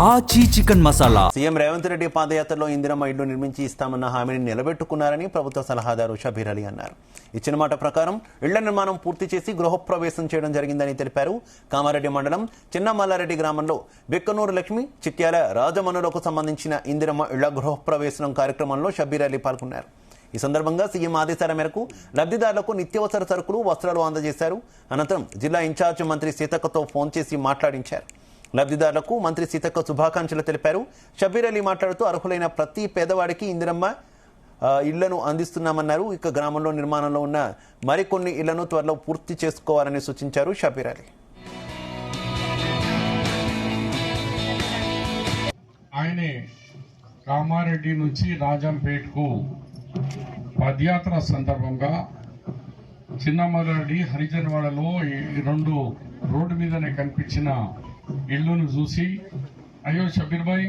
ఆచి chicken masala. CM Revanth Reddy పాదయాత్రలో ఇందిరమ్మ ఇళ్లు నిర్మించి ఇస్తామన్న హామీని నిలబెట్టుకున్నారని ప్రభుత్వ సలహాదారు షబీర్ అలీ అన్నారు. ఇచ్చిన మాట ప్రకారం ఇళ్ల నిర్మాణం పూర్తి చేసి గృహప్రవేశం చేయడం జరిగిందని తెలిపారు. కామారెడ్డి మండలం చిన్న మల్లారెడ్డి గ్రామంలో బిక్కనూరు లక్ష్మి, చిట్యాల రాజమనులకు సంబంధించిన ఇందిరమ్మ ఇళ్ల గృహప్రవేశం కార్యక్రమంలో షబీర్ అలీ పాల్గొన్నారు. ఈ సందర్భంగా సీఎం ఆదేశాల మేరకు లబ్ధిదారులకు నిత్యావసర సరుకులు, వస్త్రాలు అందజేశారు. అనంతరం జిల్లా ఇన్ఛార్జ్ మంత్రి సీతక్కతో ఫోన్ చేసి మాట్లాడించారు. లబ్ధిదారులకు మంత్రి సీతక్క శుభాకాంక్షలు తెలిపారు. షబీర్ అలీ మాట్లాడుతూ అర్హులైన ప్రతి పేదవాడికి ఇందిరమ్మ ఇళ్లను అందిస్తున్నామన్నారు. ఇక గ్రామంలో నిర్మాణంలో ఉన్న మరికొన్ని ఇళ్లను త్వరలో పూర్తి చేసుకోవాలని సూచించారు షబీర్ అలీ. ఆయనే కామారెడ్డి నుంచి రాజంపేటకు పదయాత్ర సందర్భంగా చిన్నమల్లారెడ్డి హరిజనవాడలో ఈ రెండు రోడ్డు మీదనే కనిపించిన ఇళ్లను చూసి, అయ్యో షబీర్ భాయ్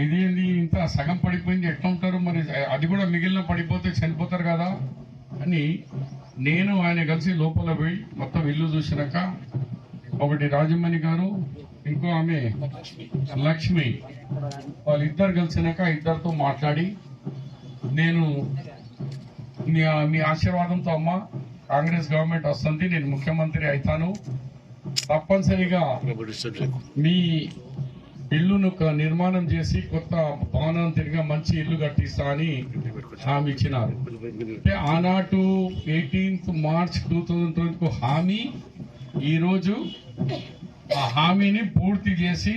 ఇదేంది ఇంత సగం పడిపోయింది, ఎట్లా ఉంటారు, మరి అది కూడా మిగిలిన పడిపోతే చనిపోతారు కదా అని నేను ఆయన కలిసి లోపల పోయి మొత్తం ఇల్లు చూసినాక, ఒకటి రాజమణి గారు, ఇంకో ఆమె లక్ష్మి, వాళ్ళిద్దరు కలిసినాక ఇద్దరితో మాట్లాడి, నేను మీ ఆశీర్వాదంతో అమ్మ కాంగ్రెస్ గవర్నమెంట్ వస్తుంది, నేను ముఖ్యమంత్రి అవుతాను, తప్పనిసరిగా మీ ఇల్లును నిర్మాణం చేసి కొత్త భవనం తిరిగి మంచి ఇల్లు కట్టిస్తా అని హామీ ఇచ్చినారు. అంటే ఆనాటు 18 మార్చ్ 2020 హామీ ఈరోజు ఆ హామీని పూర్తి చేసి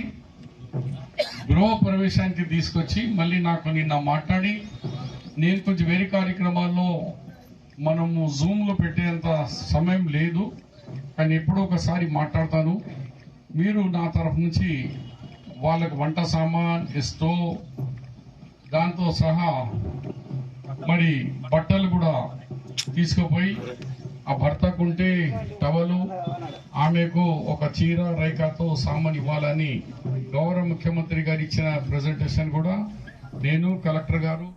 గృహ ప్రవేశానికి తీసుకొచ్చి మళ్ళీ నాకు నిన్న మాట్లాడి, నేను కొంచెం వేరే కార్యక్రమాల్లో మనము జూమ్ లో పెట్టేంత సమయం లేదు, కానీ ఎప్పుడో ఒకసారి మాట్లాడతాను, మీరు నా తరఫు నుంచి వాళ్ళకు వంట సామాన్ ఇస్తూ దాంతో సహా మరి బట్టలు కూడా తీసుకుపోయి, ఆ భర్తకుంటే టవలు, ఆమెకు ఒక చీర రైకాతో సామాన్ ఇవ్వాలని గౌరవ ముఖ్యమంత్రి గారు ఇచ్చిన ప్రెజెంటేషన్ కూడా నేను, కలెక్టర్ గారు